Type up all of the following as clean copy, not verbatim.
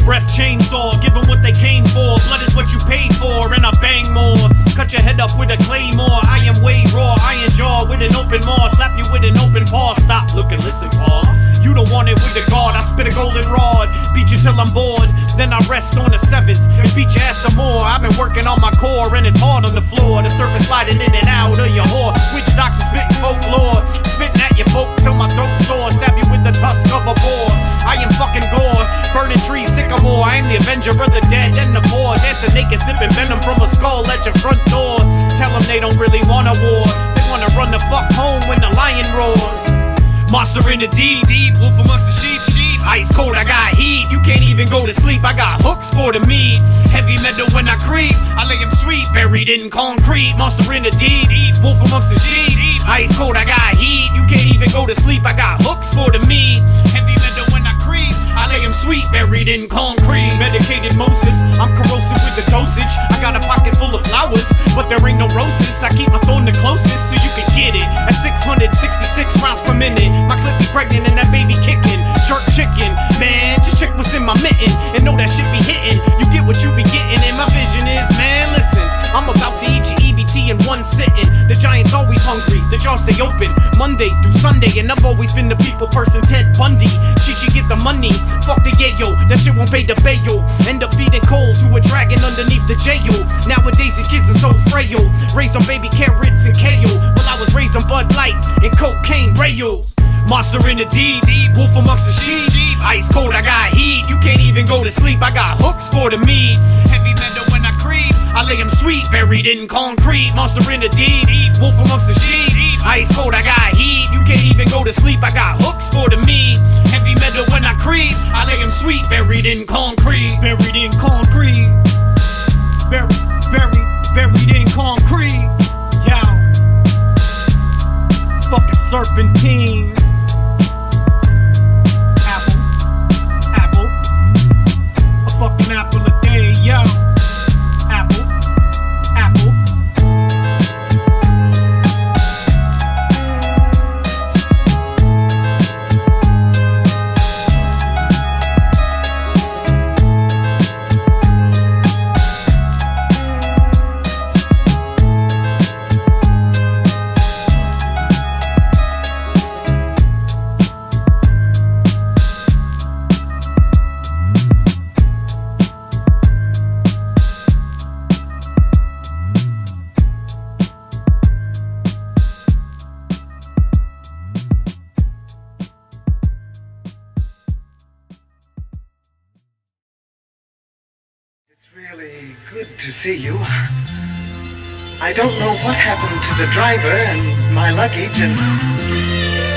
breath chainsaw, give them what they came for. Blood is what you paid for, and I bang more. Cut your head up with a claymore. I am way raw, iron jaw with an open maw. Slap you with an open paw. Stop, look and listen, paw. You don't want it with the guard, I spit a golden rod. Beat you till I'm bored, then I rest on the 7th and beat your ass some more. I've been working on my core and it's hard on the floor. The serpent sliding in and out of your whore. Witch doctor spitting folklore, spitting at your folk till my throat sore. Stab you with the tusk of a boar. I am fucking gore, burning trees sycamore. I am the avenger of the dead and the poor. Dancing naked, sipping venom from a skull at your front door. Tell them they don't really want a war. They wanna run the fuck home when the lion roars. Monster in the deep, wolf amongst the sheep. Ice cold, I got heat. You can't even go to sleep. I got hooks for the meat. Heavy metal when I creep. I lay him sweet, buried in concrete. Monster in the deep, wolf amongst the sheep. Ice cold, I got heat. You can't even go to sleep. I got hooks for the meat. Heavy metal when I creep. I lay him sweet, buried in concrete. Medicated Moses, I'm corrosive with the dosage. I got a pocket full of flowers, but there ain't no roses. I keep my phone the closest so you can get it. At 666 rounds per minute. My clip be pregnant and that baby kicking. Jerk chicken, man, just check what's in my mitten and know that shit be hitting. You get what you be getting, and my vision is, man, listen, I'm about to eat your EBT in one sitting. The giant's always hungry, the jaws stay open Monday through Sunday, and I've always been the people person, Ted Bundy. Shit, you get the money, fuck the yayo, that shit won't pay the bail. End up feeding coal to a dragon underneath the jail. Nowadays these kids are so frail, raised on baby carrots and kale, while I was raised on Bud Light and cocaine rails. Monster in the deep, wolf amongst the sheep. Ice cold, I got heat. You can't even go to sleep. I got hooks for the meat. Heavy metal when I creep. I lay him sweet, buried in concrete. Monster in the deep, wolf amongst the sheep. Ice cold, I got heat. You can't even go to sleep. I got hooks for the meat. Heavy metal when I creep. I lay him sweet, buried in concrete. Buried in concrete. Buried in concrete. Yow. Fucking Serpentine. Fucking apple a day, yo. Apple. Really good to see you. I don't know what happened to the driver and my luggage and...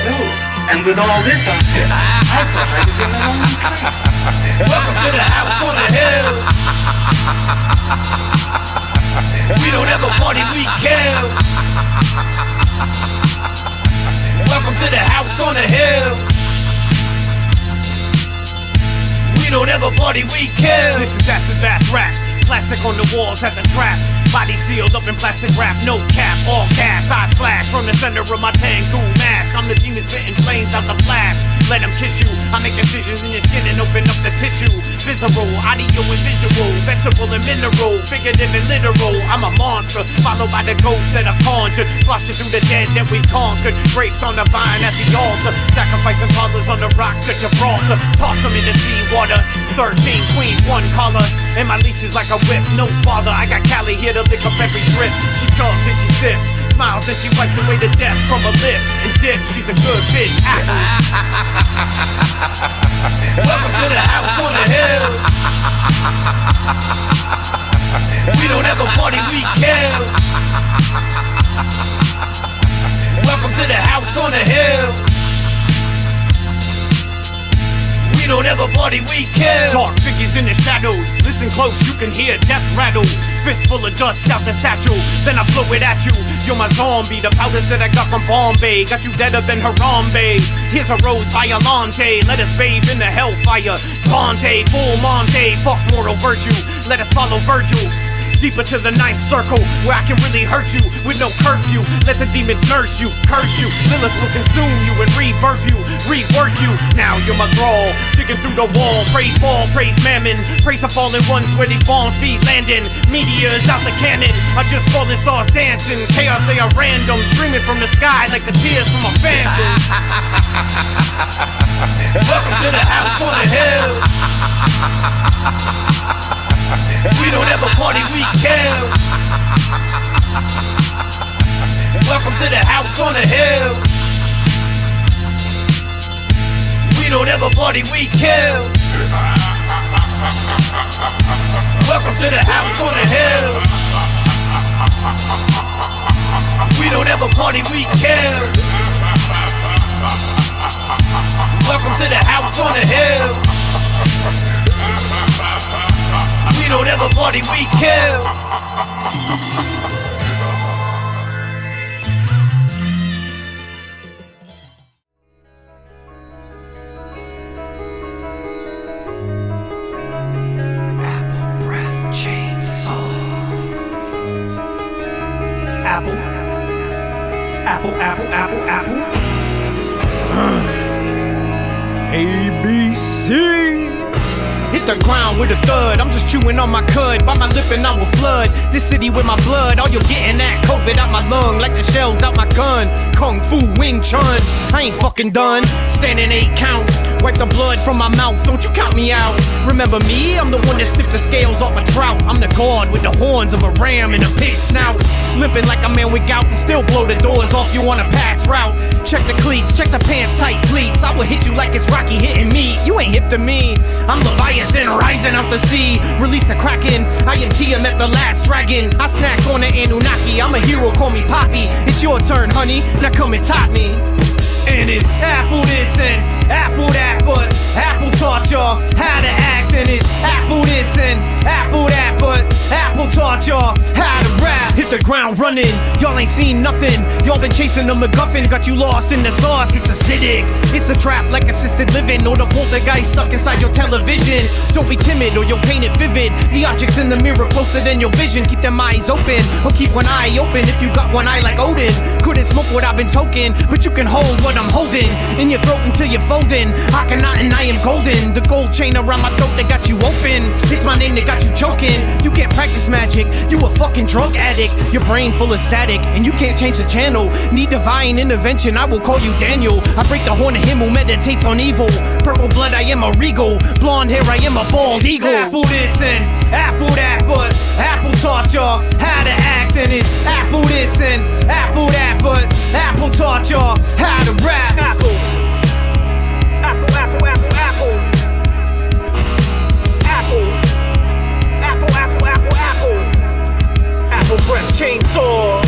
Oh, and with all this on it, I thought I was in the wrong place. Welcome to the house on the hill. We don't ever party, we kill. Welcome to the house on the hill. We don't ever party, we kill. This is acid bath rap. Plastic on the walls as a trap. Body sealed up in plastic wrap. No cap, all gas. Eyes flash from the center of my Tangoon mask. I'm the demon spitting flames out the flash. Let them kiss you. I make incisions in your skin and open up the tissue. Visceral, audio and visual. Vegetable and mineral. Figurative and literal. I'm a monster. Followed by the ghosts that I've conjured. Flushing through the dead that we've conquered. Grapes on the vine at the altar. Sacrificing toddlers on the rock to Gibraltar. Toss them in the sea water. 13 queens, one color. And my leash is like a whip. No bother. I got Callie here to lick up every drip. She chugs and she sips. Smiles and she wipes away the death from her lips. And dips. She's a good bitch. Welcome to the house on the hill. We don't ever party, we kill. Welcome to the house on the hill. We don't ever party, we kill. Dark figures in the shadows. Listen close, you can hear death rattle. Fist full of dust out the satchel. Then I blow it at you. You're my zombie. The powders that I got from Bombay got you deader than Harambe. Here's a rose by Alante. Let us bathe in the hellfire. Ponte, full Monte. Fuck moral virtue. Let us follow Virgil. deeper to the ninth circle, where I can really hurt you with no curfew. Let the demons nurse you, curse you. Lilith will consume you and rebirth you, rework you. Now you're my thrall, digging through the wall. Praise ball, praise mammon, praise the fallen ones where these bombs be landing. Meteors out the cannon, I just fallen stars dancing. Chaos they are random, streaming from the sky like the tears from a phantom. Welcome to the house on the hill. We don't ever party, we kill. Welcome to the house on the hill. We don't ever party, we kill. Welcome to the house on the hill. We don't ever party, we kill. Welcome to the house on the hill. We don't ever party, we kill. Apple. ABC. Hit the ground with a thud. I'm just chewing on my cud. By my lip and I will flood this city with my blood. All you're getting that COVID out my lung, like the shells out my gun. Kung Fu Wing Chun. I ain't fucking done. Standing 8 count. Wipe the blood from my mouth. Don't you count me out. Remember me? I'm the one that sniffed the scales off a trout. I'm the god with the horns of a ram and a pig snout. Limping like a man with gout and still blow the doors off you on a pass route. Check the cleats, check the pants tight pleats. I will hit you like it's Rocky hitting me. You ain't hip to me. I'm Leviathan rising out the sea. Release the Kraken. I am Tiamat the last dragon. I snack on the Anunnaki. I'm a hero, call me Poppy. It's your turn, honey. Now come and top me. And it's Apple this and Apple that, but Apple taught y'all how to act. And it's Apple this and Apple that, but Apple taught y'all how to rap. Hit the ground running, y'all ain't seen nothing. Y'all been chasing the MacGuffin, got you lost in the sauce. It's acidic, it's a trap like assisted living, or the poltergeist stuck inside your television. Don't be timid or you'll paint it vivid. The objects in the mirror closer than your vision. Keep them eyes open, or keep one eye open if you got one eye like Odin. Couldn't smoke what I've been toking, but you can hold what I'm holding in your throat until you're folding. I cannot and I am golden. The gold chain around my throat that got you open. It's my name that got you choking. You can't practice magic, you a fucking drug addict. Your brain full of static, and you can't change the channel. Need divine intervention, I will call you Daniel. I break the horn of him who meditates on evil. Purple blood, I am a regal. Blonde hair, I am a bald eagle. Apple this and Apple that, but Apple taught y'all how to act. And it's Apple this and Apple that, but Apple taught y'all how to rap. Apple. Apple. Apple. Apple breath chainsaw.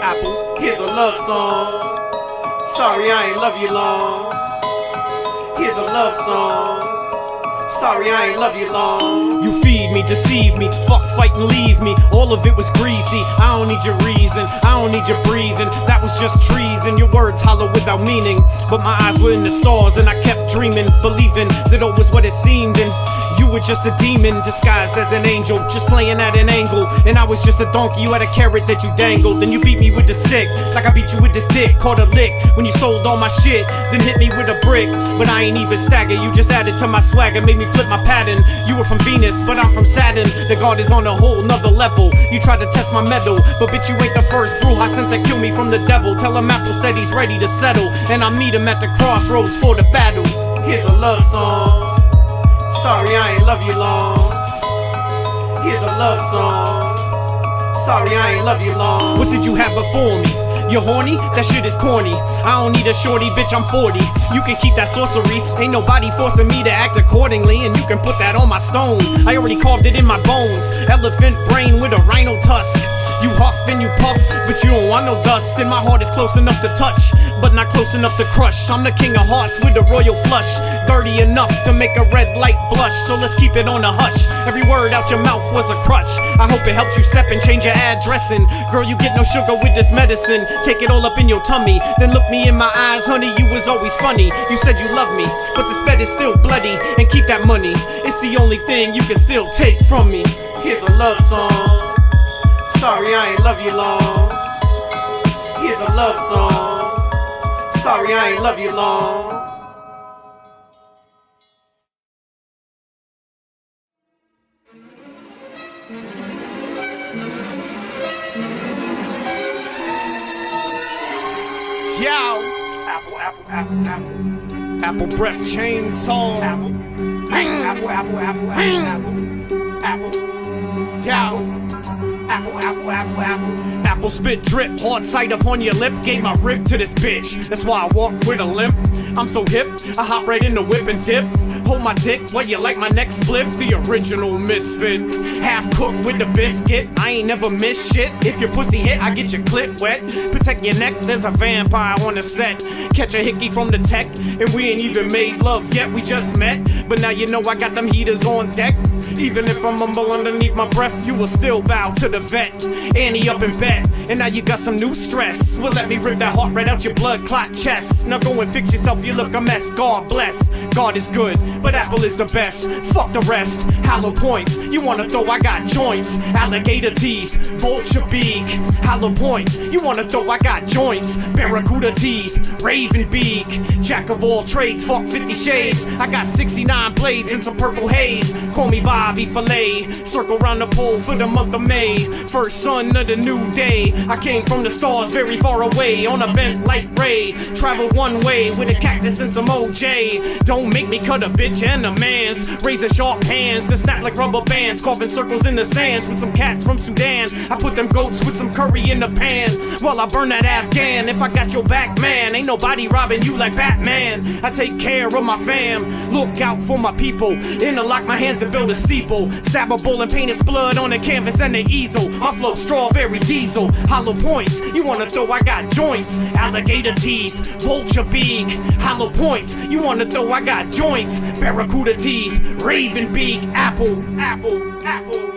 Apple, here's a love song. Sorry I ain't love you long. Here's a love song. Sorry I ain't love you long. You feed me, deceive me, fuck, fight and leave me. All of it was greasy, I don't need your reason, I don't need your breathing. That was just treason, your words hollow without meaning. But my eyes were in the stars and I kept dreaming, believing that all was what it seemed. And you were just a demon disguised as an angel, just playing at an angle. And I was just a donkey, you had a carrot that you dangled. Then you beat me with the stick, like I beat you with this dick. Caught a lick when you sold all my shit, then hit me with a brick. But I ain't even stagger, you just added to my swagger, made me me flip my pattern. You were from Venus, but I'm from Saturn. The God is on a whole nother level. You tried to test my metal, but bitch, you ain't the first Bruja sent to kill me from the devil. Tell him Apple said he's ready to settle, and I'll meet him at the crossroads for the battle. Here's a love song. Sorry I ain't love you long. Here's a love song. Sorry I ain't love you long. What did you have before me? You horny? That shit is corny. I don't need a shorty, bitch, I'm 40. You can keep that sorcery. Ain't nobody forcing me to act accordingly, and you can put that on my stone. I already carved it in my bones. Elephant brain with a rhino tusk. You huff and you puff, but you don't want no dust. And my heart is close enough to touch, but not close enough to crush. I'm the king of hearts with a royal flush. Dirty enough to make a red light blush, so let's keep it on a hush. Every word out your mouth was a crutch. I hope it helps you step and change your addressing. Girl, you get no sugar with this medicine. Take it all up in your tummy, then look me in my eyes. Honey, you was always funny. You said you love me, but this bed is still bloody. And keep that money, it's the only thing you can still take from me. Here's a love song. Sorry I ain't love you long. Here's a love song. Sorry I ain't love you long. Yo! Apple breath chainsaw. Yo! Apple spit drip, hard sight up on your lip. Gave my rib to this bitch, that's why I walk with a limp. I'm so hip, I hop right in the whip and dip. Hold my dick while you like my neck spliff. The original misfit, half cooked with the biscuit. I ain't never miss shit. If your pussy hit, I get your clit wet. Protect your neck, there's a vampire on the set. Catch a hickey from the tech, and we ain't even made love yet, we just met. But now you know I got them heaters on deck. Even if I mumble underneath my breath, you will still bow to the vet. Annie up in bed, and now you got some new stress. Well, let me rip that heart right out your blood clot chest. Now go and fix yourself, you look a mess. God bless, God is good, but Apple is the best. Fuck the rest, Hallowed Points. You wanna throw, I got joints. Alligator teeth, vulture beak. Hallowed Points, you wanna throw, I got joints. Barracuda teeth, raven beak. Jack of all trades, fuck 50 shades. I got 69 blades and some purple haze. Call me Bobby Filet. Circle round the pole for the month of May. First sun of the new day. I came from the stars very far away on a bent light ray. Traveled one way with a cactus and some OJ. Don't make me cut a bitch and a man's. Razor sharp hands that snap like rubber bands. Carving circles in the sands with some cats from Sudan. I put them goats with some curry in the pan while I burn that Afghan. If I got your back, man, ain't nobody robbing you like Batman. I take care of my fam, look out for my people. Interlock my hands and build a steeple. Stab a bull and paint its blood on the canvas and the easel. My flow strawberry diesel. Hallowed Points, you wanna throw, I got joints. Alligator teeth, vulture beak. Hallowed Points, you wanna throw, I got joints. Barracuda teeth, raven beak. Apple, apple, apple.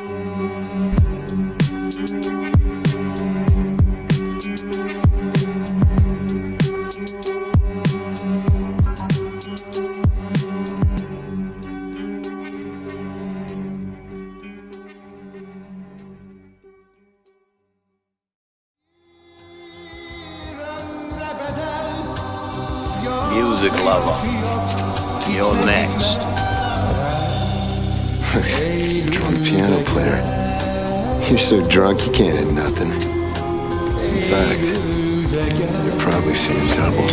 Music lover, you're next. Drunk piano player. You're so drunk you can't hit nothing. In fact, you're probably seeing double.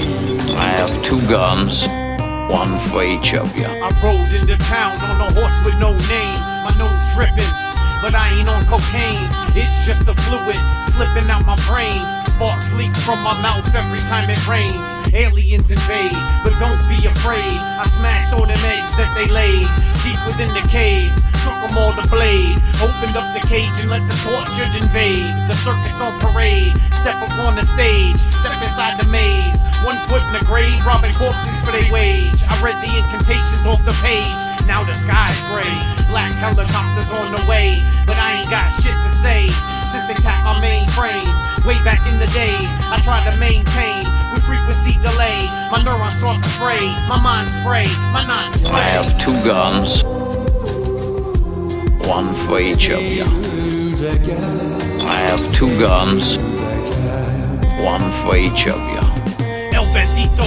I have 2 guns, 1 for each of you. I rode into town on a horse with no name. My nose dripping, but I ain't on cocaine. It's just the fluid slipping out my brain. Sparks leak from my mouth every time it rains. Aliens invade, but don't be afraid. I smashed all them eggs that they laid deep within the caves. Took them all to blade. Opened up the cage and let the tortured invade. The circus on parade. Step up on the stage. Step inside the maze. 1 foot in the grave, robbing corpses for they wage. I read the incantations off the page. Now the sky's gray. Black helicopters on the way, but I ain't got shit to say since they tapped my mainframe. Way back in the day, I tried to maintain with frequency delay. My neurons start to fray, my mind spray, my non-slay. I have 2 guns, 1 for each of you. I have 2 guns, 1 for each of you. El Bandito,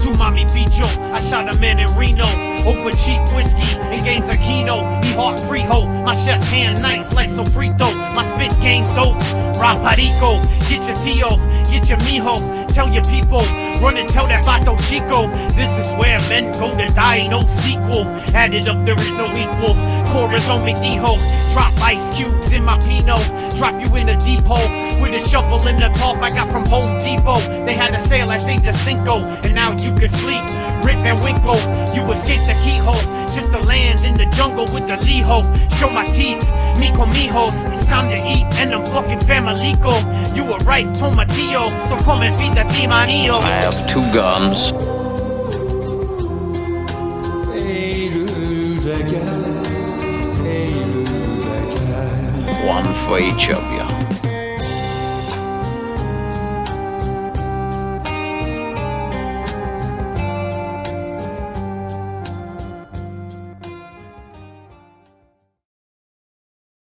2 Umami Bicho, I shot a man in Reno over cheap whiskey and games of Kino. Me heart freehold, my chef's hand nice like sofrito. My spit game dope, Rob Perico. Get your tío, get your mijo. Tell your people, run and tell that Vato Chico. This is where men go to die, no sequel. Added up, there is no equal. Chorus on me, D-ho. Drop ice cubes in my Pinot. Drop you in a deep hole with a shovel in the top I got from Home Depot. They had a sale at St. Jacinto, and now you can sleep. Rip and Winkle, you escaped the keyhole. Just to land in the jungle with the Liho. Show my teeth, Mico Mijos. It's time to eat, and I'm fucking famalico. You were right, Tomatillo, so come and feed the Timanillo. I have 2 guns. One for each of you.